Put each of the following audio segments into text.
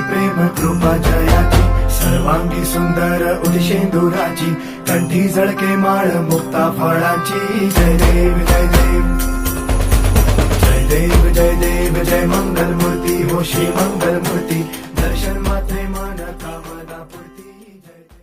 प्रेम कृपा जयाची, सर्वांगी सुंदर उदिशेंदुराची, कंठी झळके माळ मुक्ता फळाची. जय देव जय देव जय देव जय देव जय मंगल मूर्ती हो श्री मंगल मूर्ती, दर्शन मात्रे मन कामना पूर्ती. जय देव.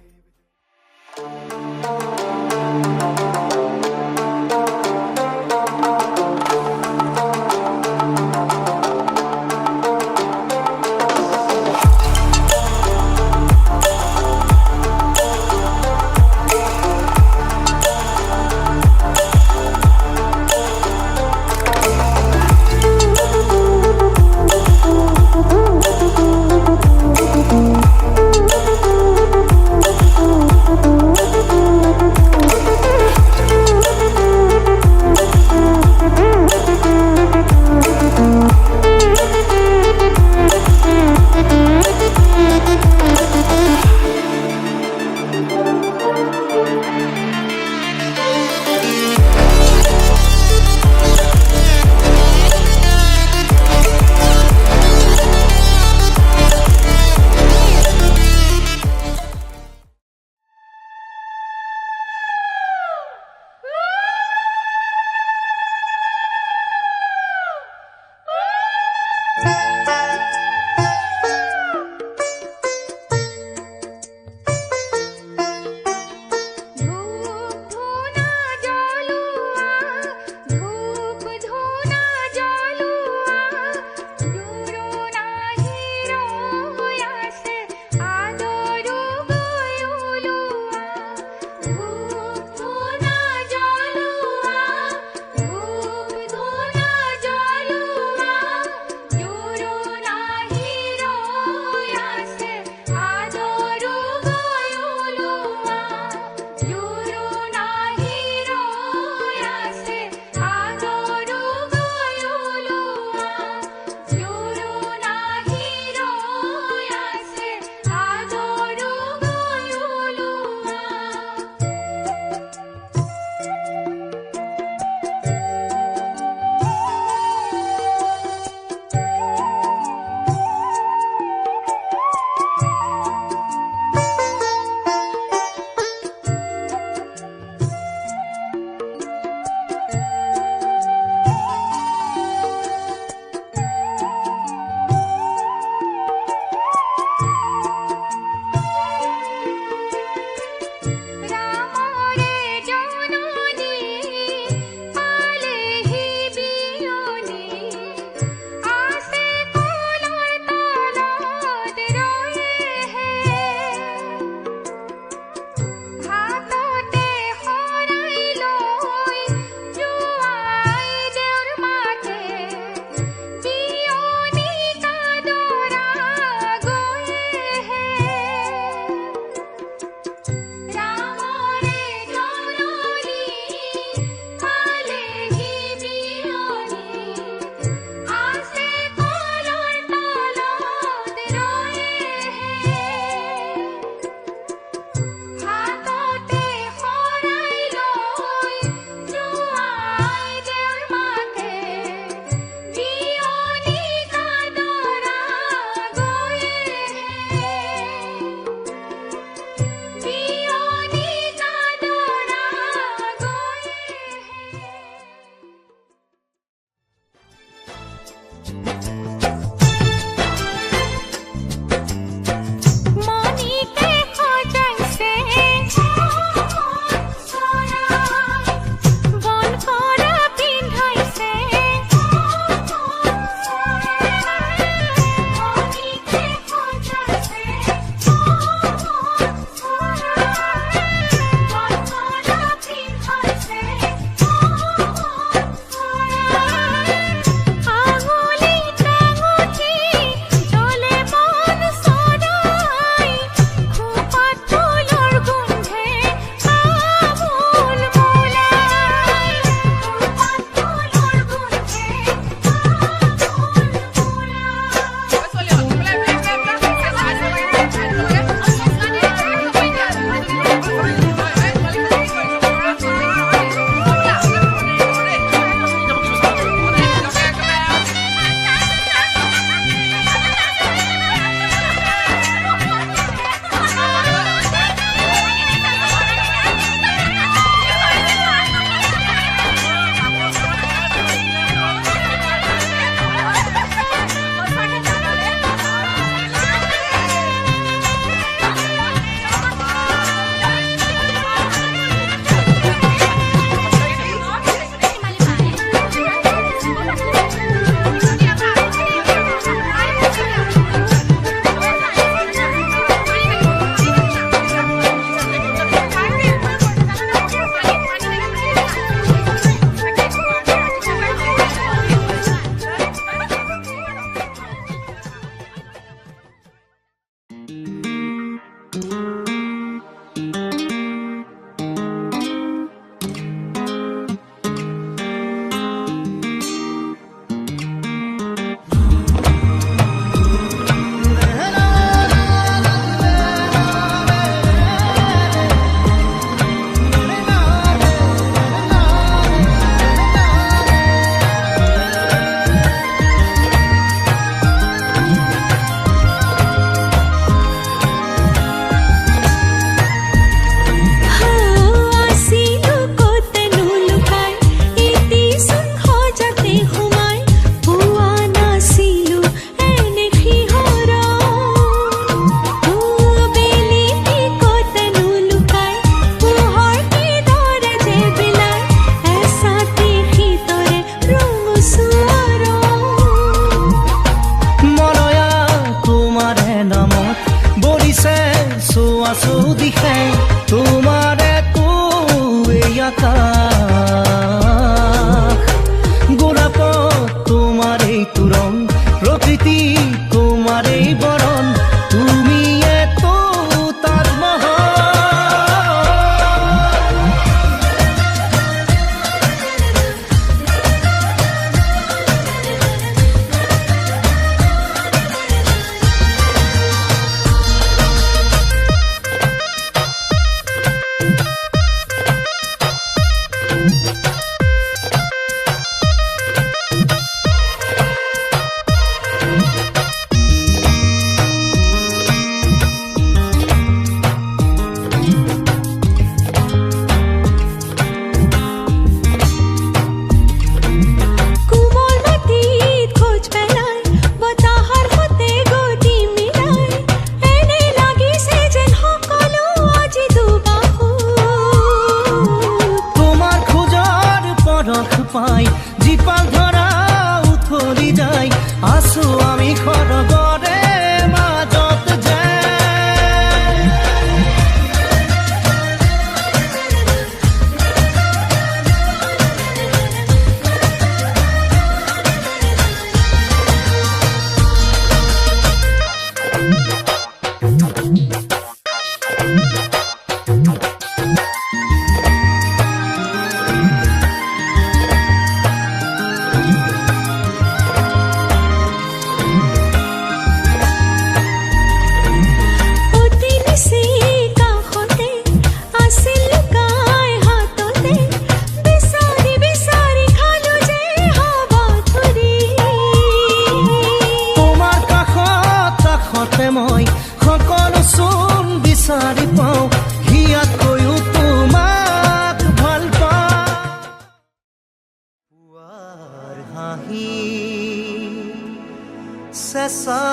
চেঁচা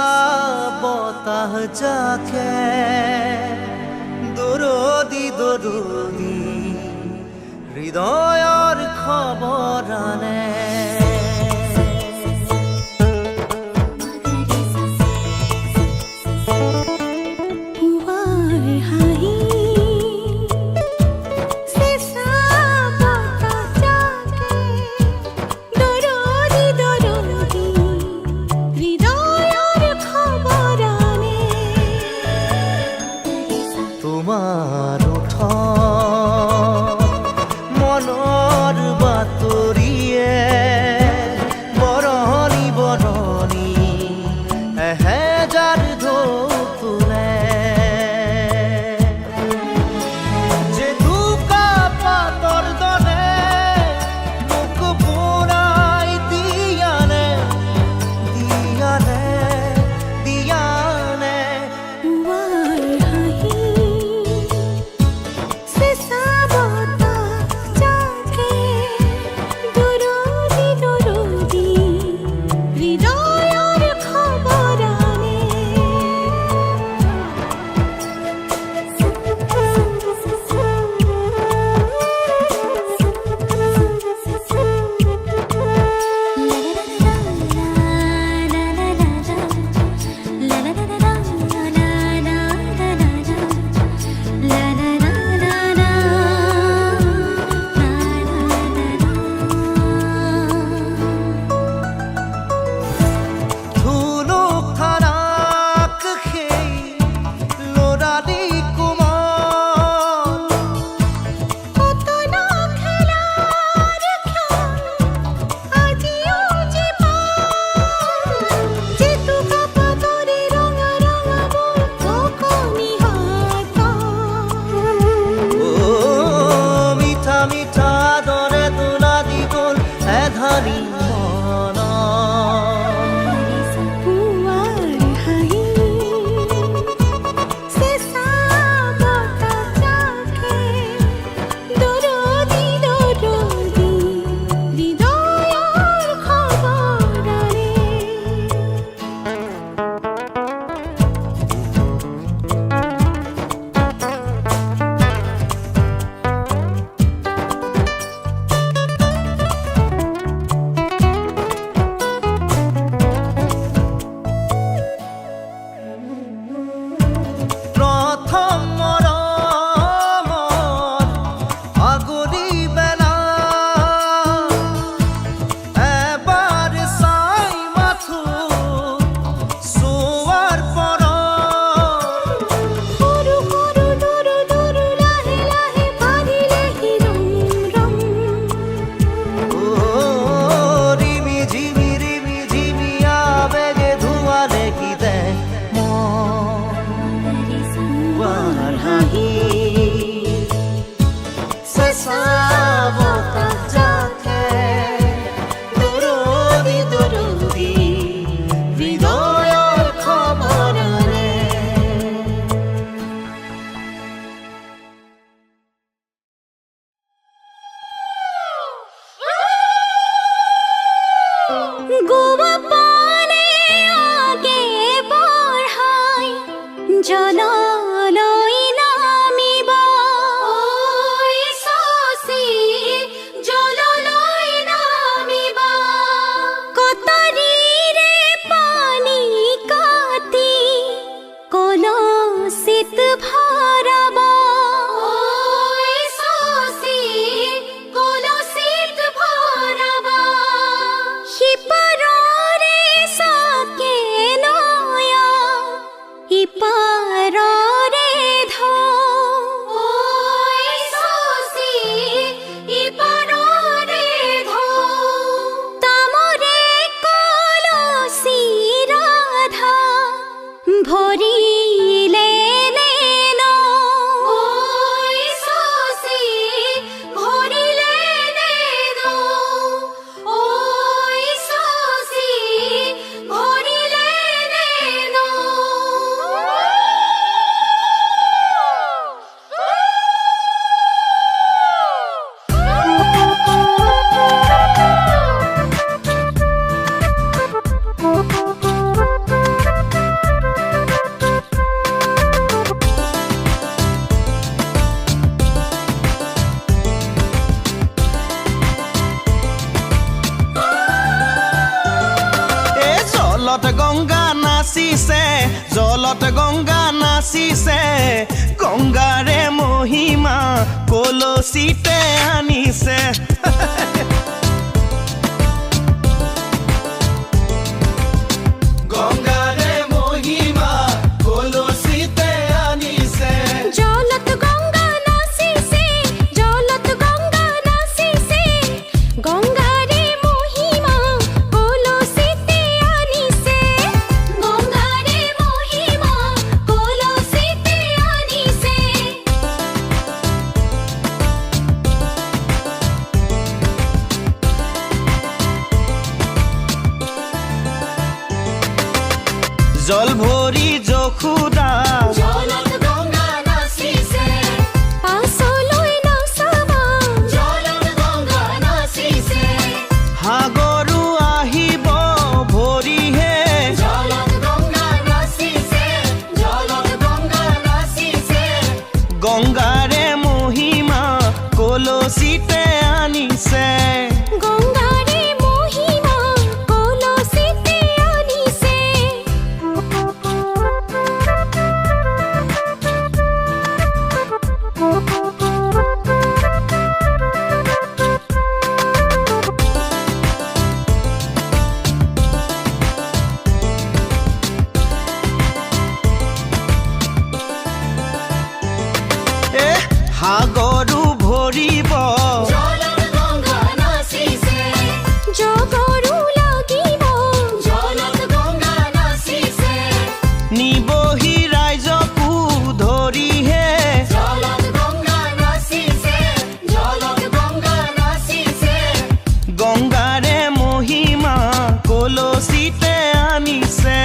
বতাহ জাকে দৰদি দৰদি হৃদয়ৰ খবৰ আনে তোমাৰ ওঠৰ মনৰ বাতৰিয়ে কলসিত ভৰাব ঐ সচি কলসিত ভৰাব সিপাৰৰে চাকে নয়া ইপাৰৰে ঢৌ ঐ সচি ইপাৰৰে ঢৌ তামৰে কলসি ৰাধা ভৰিলে নেন ঐ সচি ভৰিলে নেন ঐ সচি ভৰিলে নেন এ জলত গংগা নাচিছে, জলত গংগা নাচিছে, গংগাৰে মহিমা কলচিতে আনিছে। গংগাৰে মহিমা কলচিতে আনিছে। জলত গংগা নাচিছে, জলত গংগা নাচিছে, গংগাৰে মহিমা কলসিতে আনিছে। গংগাৰে মহিমা কলসিতে আনিছে। জল ভৰি যশোদা জলত গংগা নাচিছে, পাছলৈ নাচাবা জলত গংগা নাচিছে। সাগৰো আহিব ভৰিহে। জলত গংগা নাচিছে, জলত গংগা নাচিছে। গংগাৰে মহিমা কলচিতে আনিছে। গংগাৰে মহিমা কলসিতে আনিছে। এ সাগৰো ভৰিব। জলত গংগা নাচিছে, জগৰু লাগিব জলত গংগা নাচিছে। নিবহি ৰাইজকো ধৰিহে। জলত গংগা নাচিছে, জলত গংগা নাচিছে। গংগাৰে মহিমা কলচিতে আনিছে।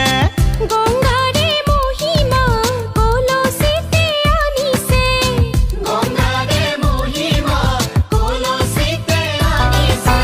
গংগাৰে মহিমা কলসিতে আনিছে। গংগাৰে মহিমা কলসিতে আনিছে।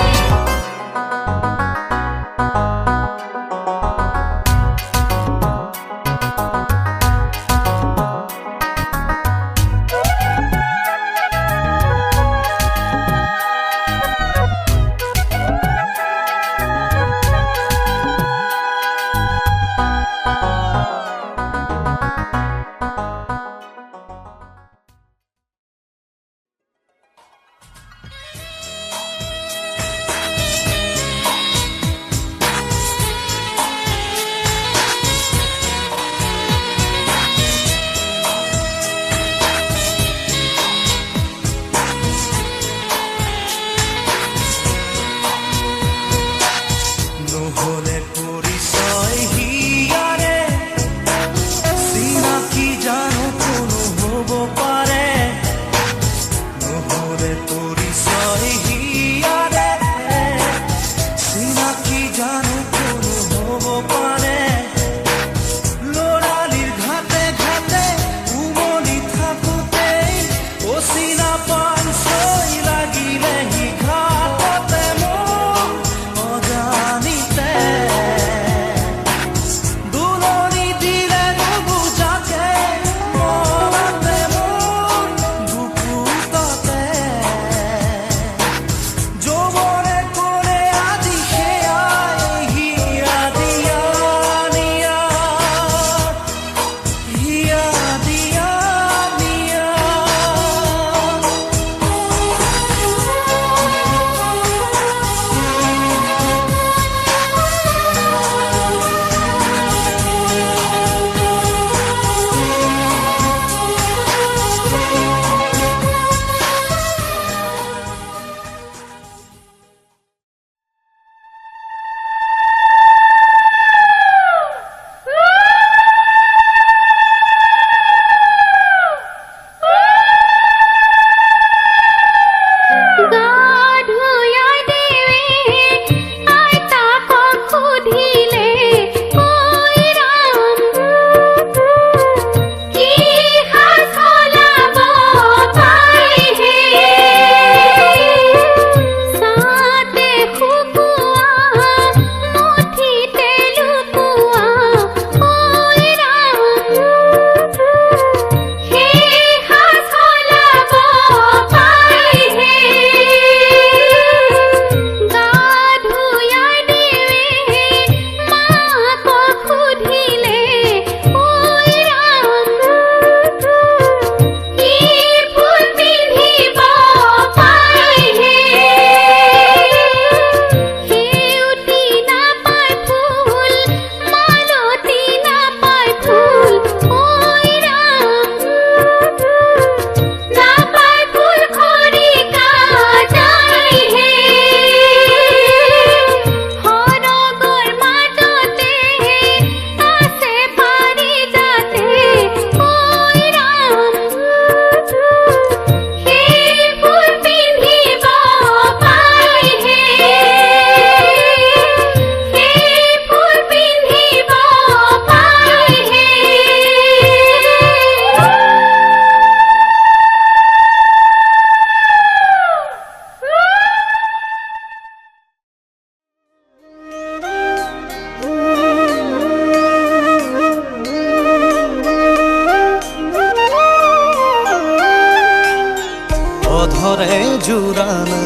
জোৰানা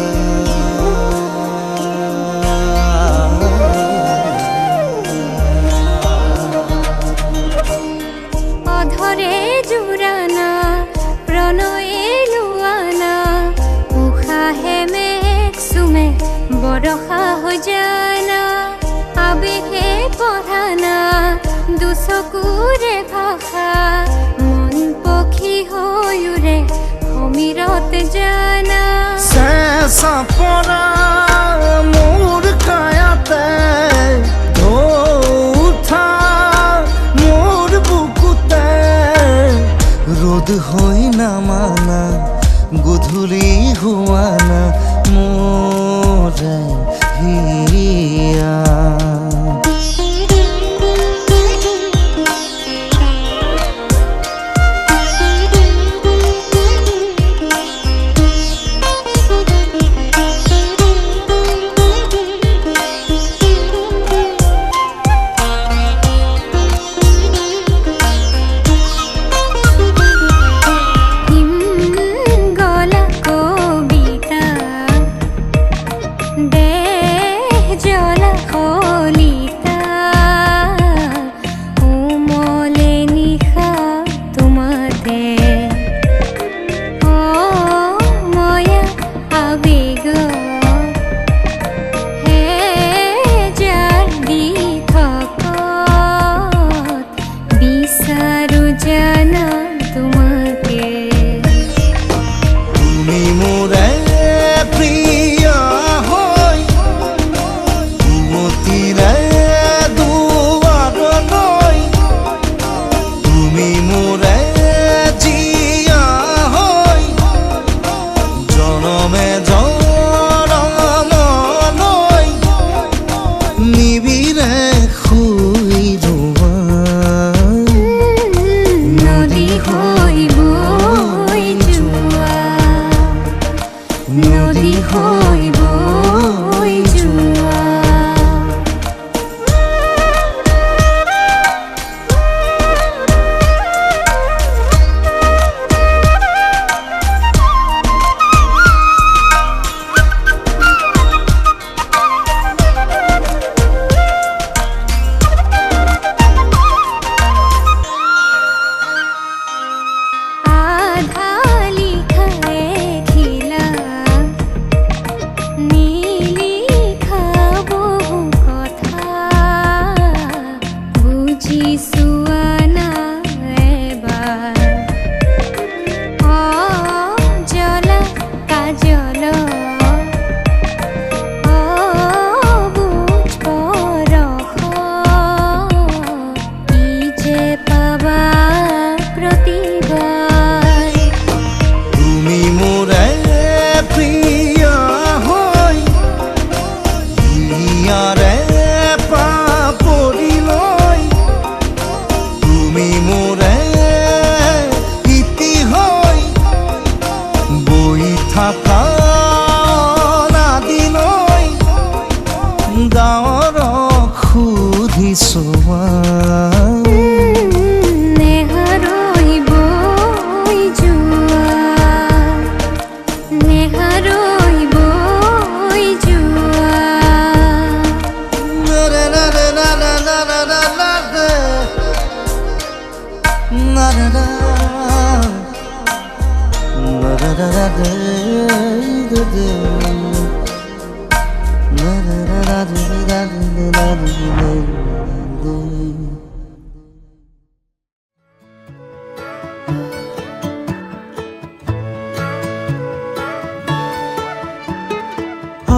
অধৰে জোৰানা প্ৰণয়ে লুয়ানা উশাহে মেঘ চুমে বৰষা হৈ জানা আবেগে পঢ়ানা দুচকুৰে ভাষা মন পক্ষী হৈ উৰে সমীৰত জানা চেঁচা পৰা মোৰ কায়াতে উঠা মোৰ বুকুতে ৰ'দ হৈ নামানা গধূলি হোৱানা মোৰে হিয়া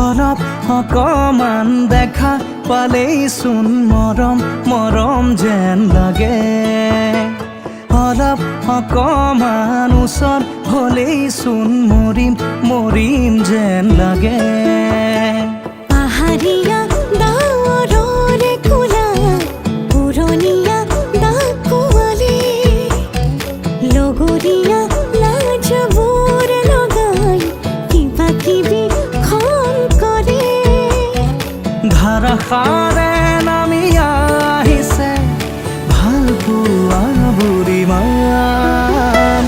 অলপ অকমান দেখা পালেই চোন মৰম মৰম যেন লাগে অলপ অকমান ওচৰ হ'লেই চোন মৰিম মৰিম যেন লাগে পাহাৰীয়া ডাৱৰৰে কোলা পুৰণীয়া ডাকুৱালী লগৰীয়া লাজবোৰ লগাই কিবা কিবি খন কৰে ধাৰাসাৰে নামি আহিছে ভাল পোৱা বুঢ়ীমান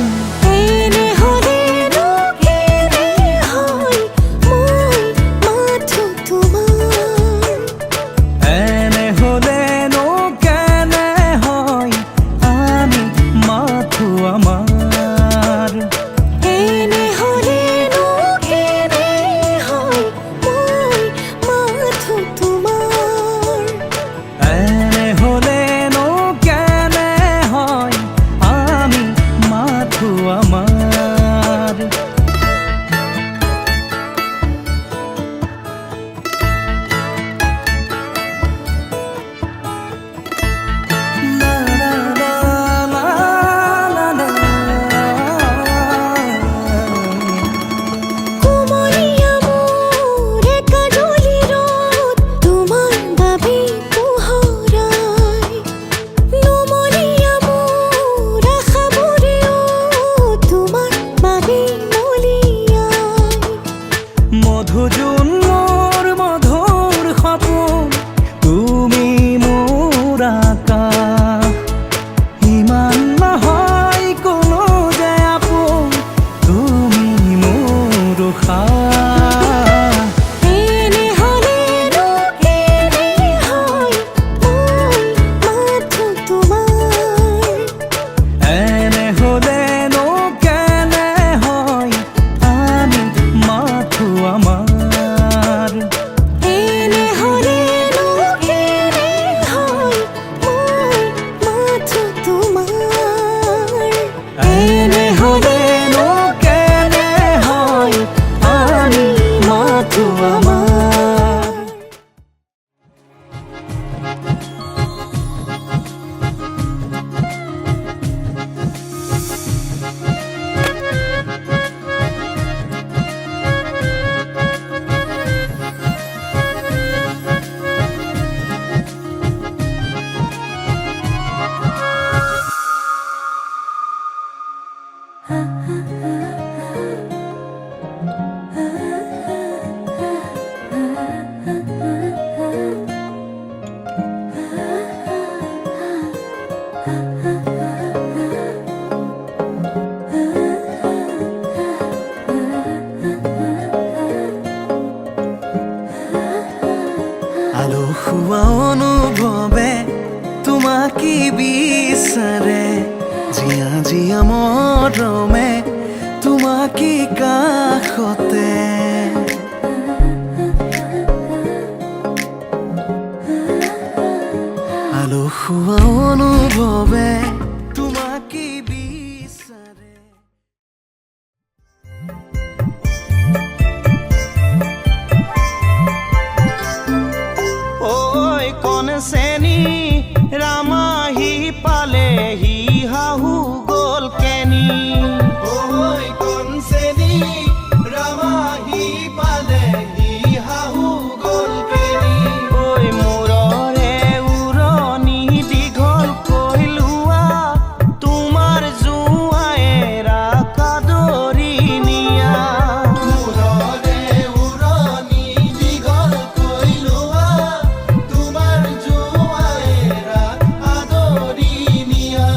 এনে হ'লেনো কেনে হয় আলসুৱা অনুভৱে তোমাকে বিচাৰে জিয়া জিয়া মৰমে তোমাকে কাষতে আলসুৱা অনুভৱে তোমাকে বিচাৰে ঐ কণ চেনি ৰামাহি পালেহি শাহু গ'ল কেনি ঐ কণ চেনি ৰামাহি পালেহি শাহু গ'ল কেনি ঐ মূৰৰে উৰণি দীঘল কৈ লোৱা তোমাৰ জোঁৱায়েৰা কাদৰি নিয়া মূৰৰে উৰণি দীঘল কৈ লোৱা তোমাৰ জোঁৱায়েৰা আদৰি নিয়া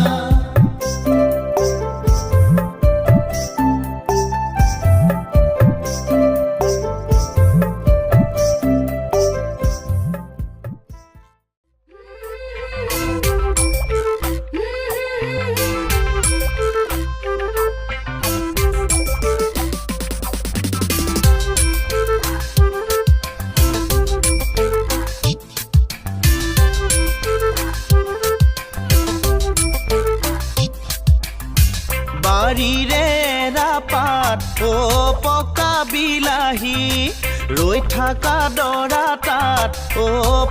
বাৰীৰে ৰাপাত পকা বিলাহী ৰৈ থকা দৰা তাত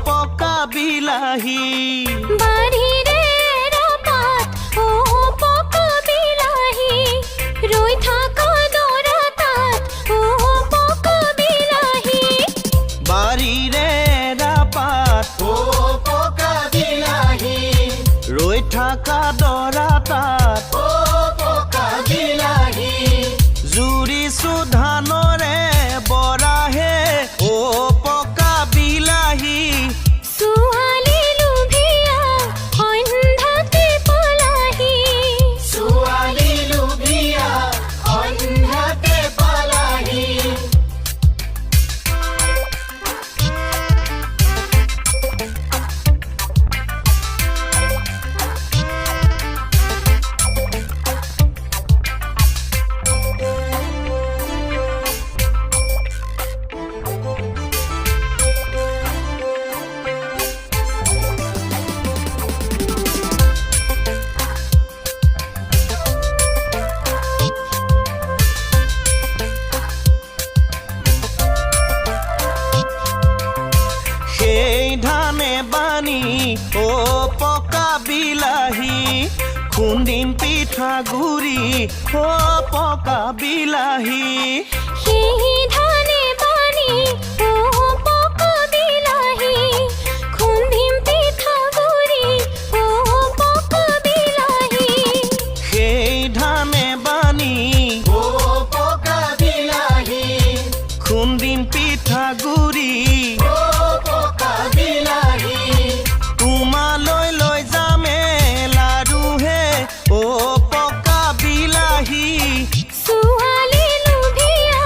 পকা বিলাহী বাৰীৰে ৰাপাত পকা বিলাহী ৰৈ থকা দৰা তাত পকা বিলাহী বাৰীৰে ৰাপাত পকা বিলাহী ৰৈ থকা দৰা তাত জুৰিছো ধানৰে বৰাহে পকা বিলাহী ছোৱালী লোভিয়া অন্ধাতে পলাহি ছোৱালী লোভিয়া অন্ধাতে পালাহি সেই ধানে বানি পকা বিলাহী খুন্দিম পিঠাগুৰি পকা বিলাহী সেই ধানে বানি পকা বিলাহী খুন্দিম পিঠাগুৰি পকা বিলাহী সেই ধানে বানি পকা বিলাহী খুন্দিম পিঠাগুৰি পকা বিলাহী তোমালৈ লৈ যামে লাৰুহে পকা বিলাহী ছোৱালী লোভিয়া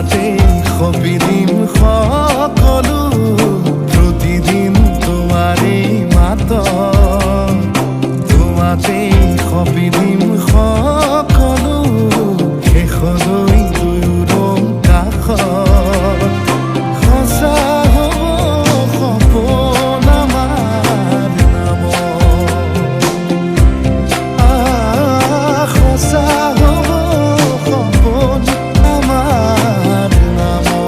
তোমাতে সপিদিম সকলো প্ৰতিদিন তোমাৰে মাত তোমাতে সপিদিম সকলো শেষলৈ দুয়োৰং কাষত সঁচা হ'ব সপোন আমাৰ নামত সঁচা হ'ব সপোন আমাৰ নামত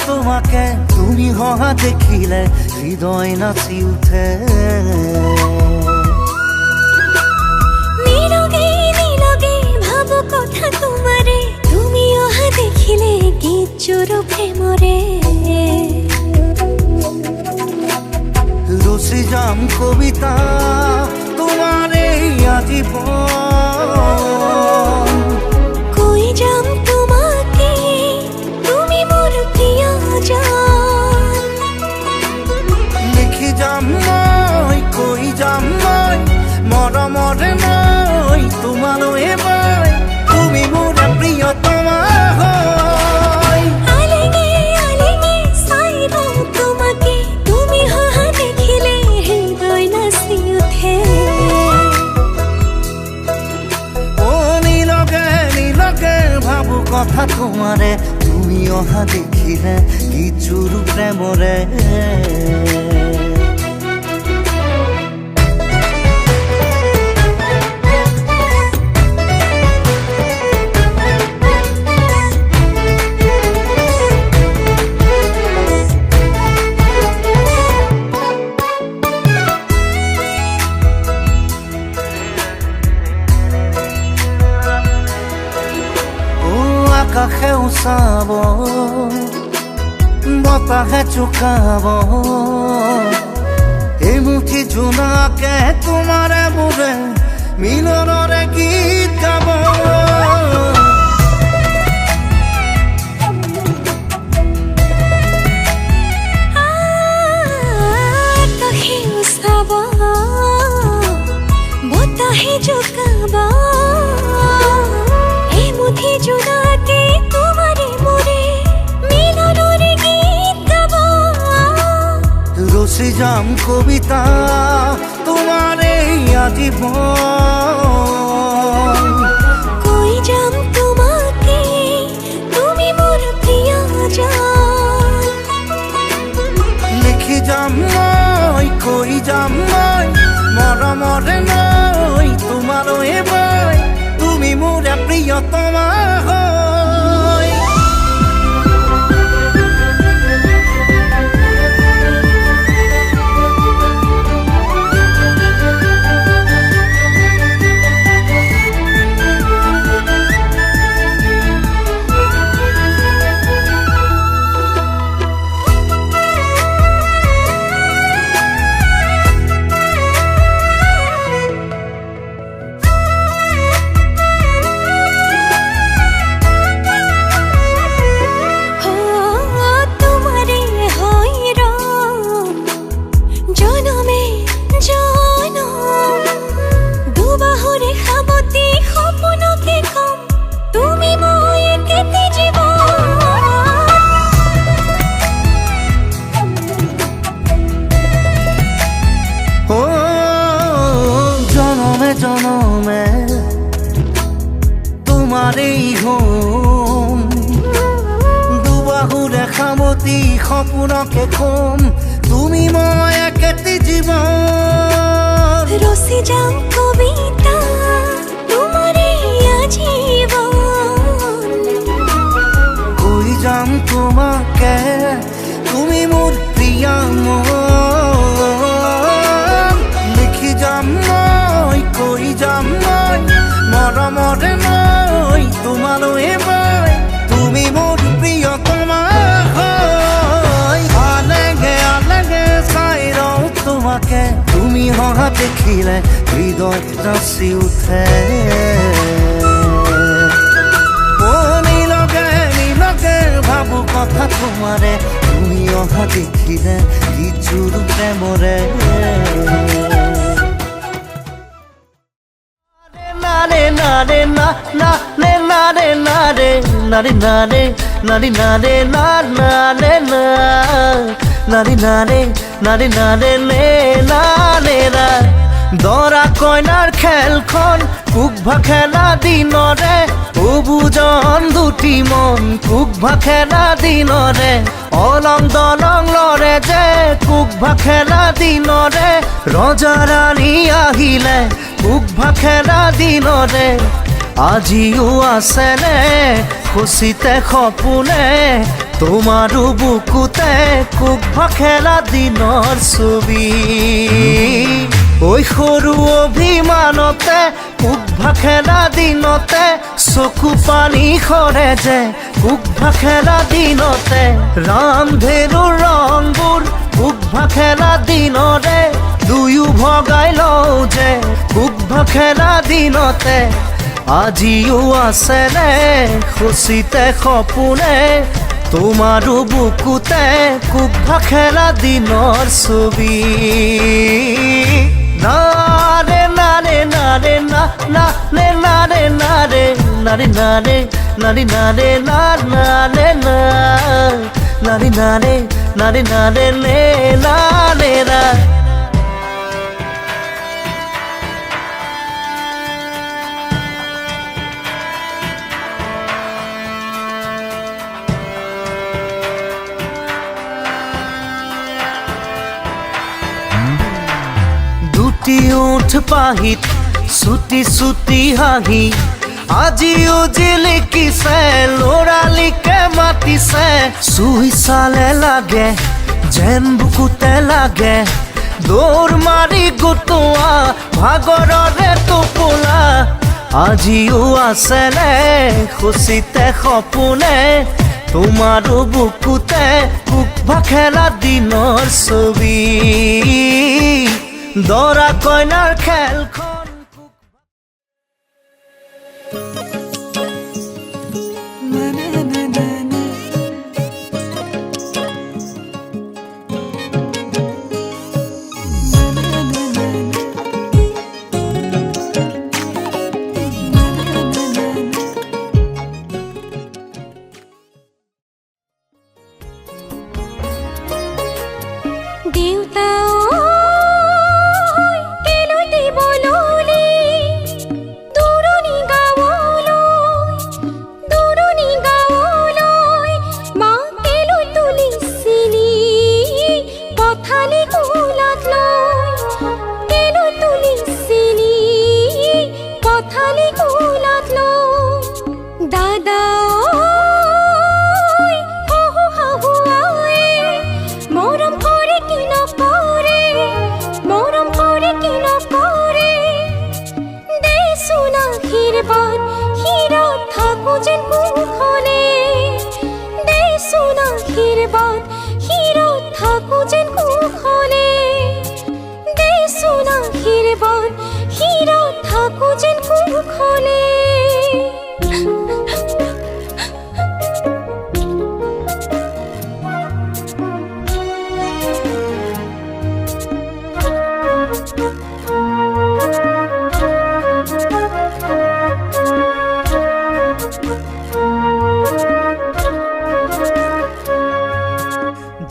তোমাকে তুমি হহা দেখিলে হৃদয় নাচি উঠে নীলগে নীলগে ভাবো কথা তোমারে তুমি অহা দেখিলে গীত চোর প্রেমরে রচি যাম কবিতা তোমারে আজীবন কই যাম তোমাকে তুমি মোর প্রিয়জন লিখি যাম মই কৈ যাম মই মৰমৰে মই তোমালৈ মই তুমি মোৰ প্ৰিয়তমা হয় আলেগে আলেগে চাইব তোমাকে তুমি হহা দেখিলে হৃদয় নাচি উঠে ও নীলগে নীলগে ভাবো কথা তোমাৰে তুমি অহা দেখিলে কি চুৰু প্ৰেমৰে আকাশেও চাব বতাহে চুকাব এই মুঠি জোনাকে তোমাৰে মোৰে মিলনৰে গীত গাব আকাশেও চাব বতাহে জোকাব এই মুঠি জোনাকে তোমাৰে মোৰে মিলনৰে গীত গাব রচি যাম কবিতা তোমারে আজীবন কই যাম তোমাকে তুমি মোর প্রিয়জন লিখি যাম মই কৈ যাম মই মৰম মৰমৰে নৈ তোমালৈ বৈ তুমি মোৰ প্ৰিয়তমা হৈ জনমে তোমাৰেই হম দুবাহুৰে সামতি সপোনকে কম তুমি মই একেটি জীৱন ৰসি যাম কবিতা তোমাৰে আজীবন কৈ যাম তোমাকে তুমি মোৰ প্ৰিয়া মন লিখি যাম মই কৈ যাম মই মৰমৰে নৈ তোমালৈ বৈ তুমি মোৰ প্ৰিয়তমা হৈ আলেগে চাই ৰওঁ তোমাকে তুমি হহা দেখিলে হৃদয় নাচি উঠে নীলকে ভাবো কথা তোমাৰে তুমি অহা দেখিলে গীতযোৰ প্ৰেমৰে নারে নারে না না নে নারে নারে নারে নারে নারে নারে না নারে না নারে নারে নারে নারে নে নারে না দৰা কইনাৰ খেলখন কুকভা খেলা দিনৰে অবুজন দুটি মন কুকভা খেলা দিনৰে অলং দলং লৰে যে কুকভা খেলা দিনৰে ৰজা ৰাণী আহিলে কুকভা খেলা দিনৰে আজিও আছেনে খুচিতে সপোনে তোমাৰো বুকুতে কুকভা খেলা দিনৰ ছবি ঐ সৰু অভিমানতে কুকভা খেলা দিনতে চকু পানী সৰে যে কুকভা খেলা দিনতে ৰামধেনুৰ ৰংবোৰ কুকভা খেলা দিনৰে দুয়ো ভগাই লওঁ যে কুকভা খেলা দিনতে আজিও আছেনে খুচিতে সপোনে তোমাৰো বুকুতে কুকভা খেলা দিনৰ ছবি নারে নারে নারে না না নে নারে নারে নারে নারে নারে নারে না নারে না নারে নারে নারে নারে নে নারে না উঠ পাহিত চুটি চুটি হাঁহি আজিও জিলিকিছে ল'ৰালিকে মাতিছে চুই চালে লাগে যেন বুকুতে লাগে দৌৰ মাৰি গোটোৱা ভাগৰৰে টোপোলা আজিও আছেনে খুচিতে সপোনে তোমাৰো বুকুতে কুকভা খেলা দিনৰ ছবি দৰা কইনাৰ খেলখন দেউতা বলো কি ন করে দে সোনা হিরবান হীরা থাকো যেন কুখনে দে সোনা হিরবান হীরা থাকো যেন কুখনে দে সোনা হিরবান হীরা থাকো যেন কুখনে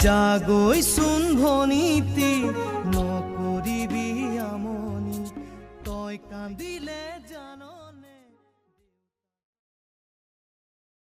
জাগৈ চোন ভনিতে